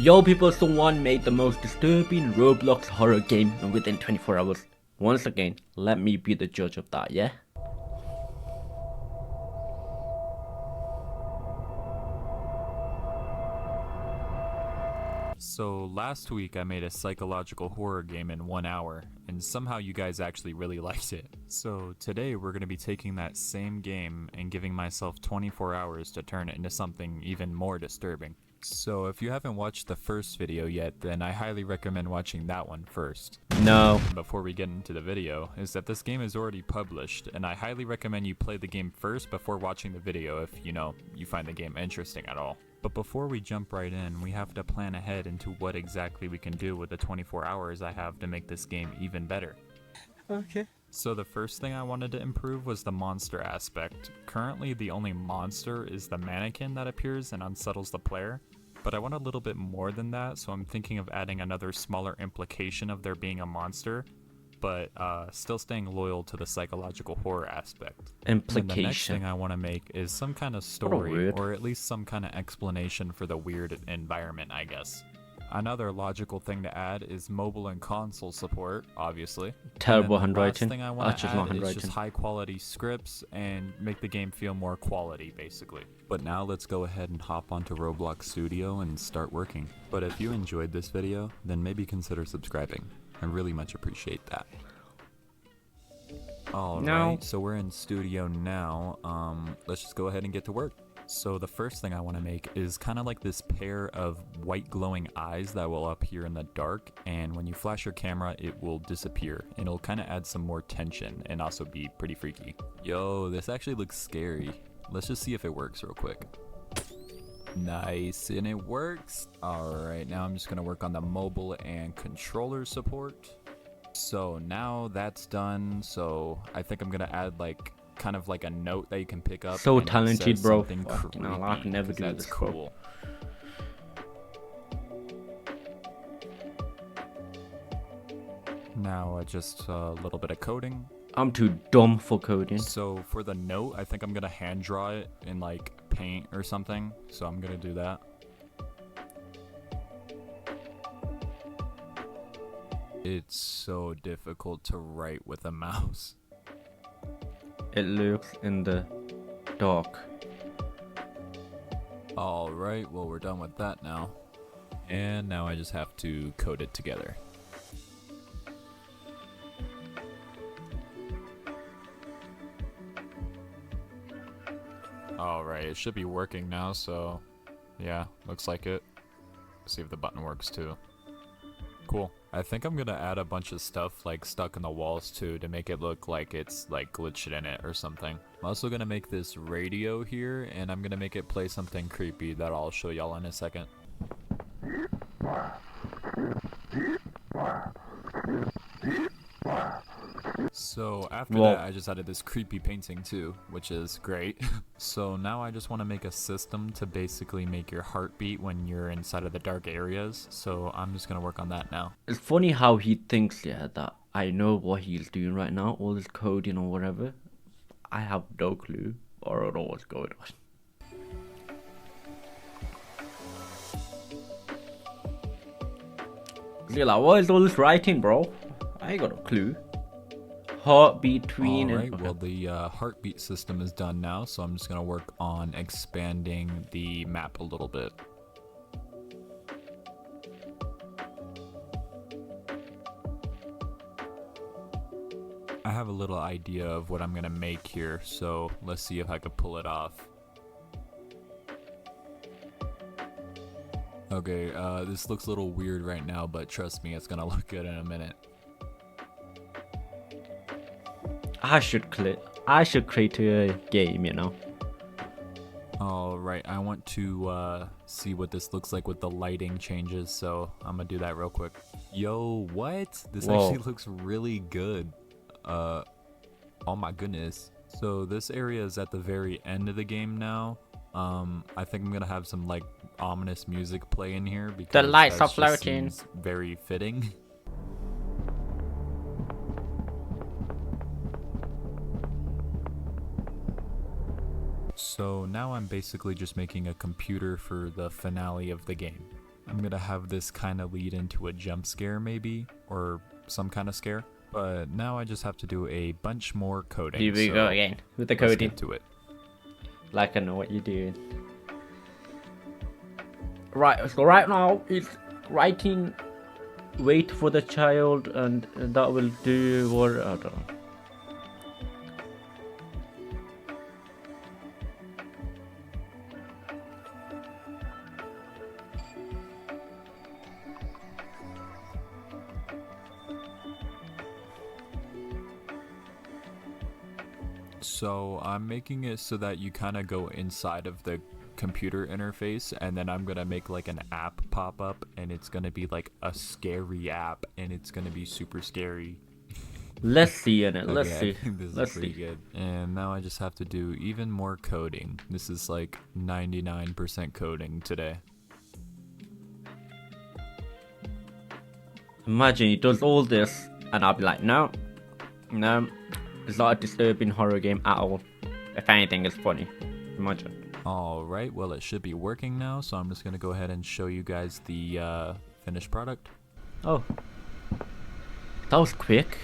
Yo people, someone made the most disturbing Roblox horror game within 24 hours. Once again, let me be the judge of that, yeah? So last week I made a psychological horror game in 1 hour, and somehow you guys actually really liked it. So today we're going to be taking that same game and giving myself 24 hours to turn it into something even more disturbing. So if you haven't watched the first video yet, then I highly recommend watching that one first. No. Before we get into the video, is that this game is already published, and I highly recommend you play the game first before watching the video if, you find the game interesting at all. But before we jump right in, we have to plan ahead into what exactly we can do with the 24 hours I have to make this game even better. Okay. So the first thing I wanted to improve was the monster aspect. Currently the only monster is the mannequin that appears and unsettles the player, but I want a little bit more than that, so I'm thinking of adding another smaller implication of there being a monster, but still staying loyal to the psychological horror aspect. Implication. And the next thing I want to make is some kind of story, or at least some kind of explanation for the weird environment, I guess. Another logical thing to add is mobile and console support, obviously. Terrible and then the handwriting. last thing I want to add is just handwriting. high quality scripts and make the game feel more quality, basically. But now let's go ahead and hop onto Roblox Studio and start working. But if you enjoyed this video, then maybe consider subscribing. I really much appreciate that. Alright, so we're in Studio now. Let's just go ahead and get to work. So the first thing I want to make is kind of like this pair of white glowing eyes that will appear in the dark, and when you flash your camera it will disappear, and it'll kind of add some more tension and also be pretty freaky. Yo, this actually looks scary. Let's just see if it works real quick. Nice, and it works. Alright, now I'm just going to work on the mobile and controller support. So now that's done, so I think I'm going to add kind of like a note that you can pick up. So and talented, bro. No, I can never do that's this, cool. Now just a little bit of coding. I'm too dumb for coding. So for the note, I think I'm gonna hand draw it in paint or something. So I'm gonna do that. It's so difficult to write with a mouse. It looks in the dark. Alright, well we're done with that now. And now I just have to code it together. Alright, it should be working now, so yeah, looks like it. See if the button works too. Cool. I think I'm gonna add a bunch of stuff stuck in the walls too to make it look like it's glitched in it or something. I'm also gonna make this radio here, and I'm gonna make it play something creepy that I'll show y'all in a second. So after that, I just added this creepy painting too, which is great. So now I just want to make a system to basically make your heart beat when you're inside of the dark areas. So I'm just going to work on that now. It's funny how he thinks, that I know what he's doing right now, all this coding or whatever. I have no clue, or I don't know what's going on. You're like, what is all this writing, bro? I ain't got a clue. Heart between. Alright, well the heartbeat system is done now, so I'm just going to work on expanding the map a little bit. I have a little idea of what I'm going to make here, so let's see if I can pull it off. Okay, this looks a little weird right now, but trust me, it's going to look good in a minute. I should create a game, Alright, I want to see what this looks like with the lighting changes, so I'm gonna do that real quick. Yo, what? This actually looks really good. Oh my goodness. So this area is at the very end of the game now. I think I'm gonna have some ominous music play in here because the lights are that just floating. seems very fitting. So now I'm basically just making a computer for the finale of the game. I'm gonna have this kind of lead into a jump scare maybe, or some kind of scare. But now I just have to do a bunch more coding. Here we go again with the coding. Let's get to it. Like I know what you're doing. Right, so right now it's writing wait for the child, and that will do what I don't know. So I'm making it so that you kind of go inside of the computer interface, and then I'm gonna make like an app pop up, and it's gonna be like a scary app, and it's gonna be super scary. Let's see in it. Let's Okay, see. I think this Let's is pretty see. good. And now I just have to do even more coding. This is like 99% coding today. Imagine he does all this, and I'll be like, no, no, it's not a disturbing horror game at all. If anything, it's funny. Imagine. Alright, well it should be working now, so I'm just gonna go ahead and show you guys the finished product. Oh, that was quick.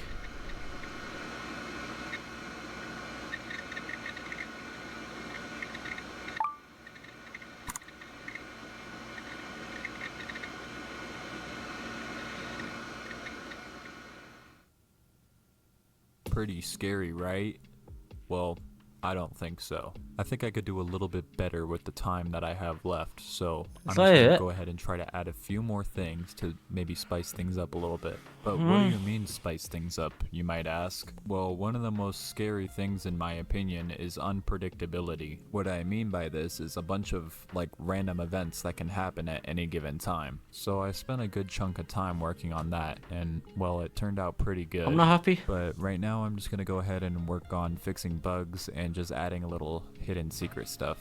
Pretty scary, right? Well, I don't think so. I think I could do a little bit better with the time that I have left, so I'm just gonna go ahead and try to add a few more things to maybe spice things up a little bit. But what do you mean spice things up, you might ask? Well, one of the most scary things in my opinion is unpredictability. What I mean by this is a bunch of like random events that can happen at any given time. So I spent a good chunk of time working on that, and well, it turned out pretty good. I'm not happy. But right now I'm just gonna go ahead and work on fixing bugs and just adding a little hidden secret stuff.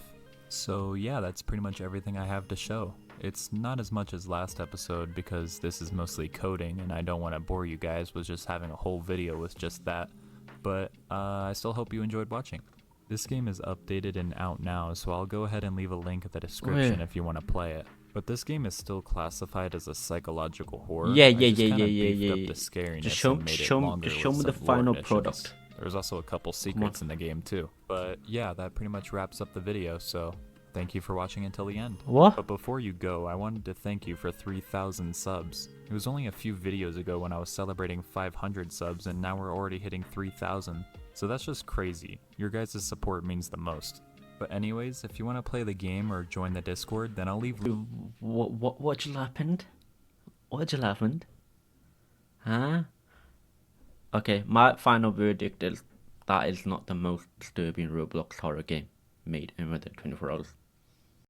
So yeah, that's pretty much everything I have to show. It's not as much as last episode because this is mostly coding and I don't want to bore you guys with just having a whole video with just that, but I still hope you enjoyed watching. This game is updated and out now, so I'll go ahead and leave a link in the description if you want to play it. But this game is still classified as a psychological horror. Yeah. Up the scariness Just show, and made it show, longer just show with me the some lore final additions. product. There's also a couple secrets in the game too. But yeah, that pretty much wraps up the video, so thank you for watching until the end. What? But before you go, I wanted to thank you for 3,000 subs. It was only a few videos ago when I was celebrating 500 subs, and now we're already hitting 3,000. So that's just crazy. Your guys' support means the most. But anyways, if you want to play the game or join the Discord, then I'll leave... What just happened? What just happened? Huh? Okay, my final verdict is that is not the most disturbing Roblox horror game made in within 24 hours.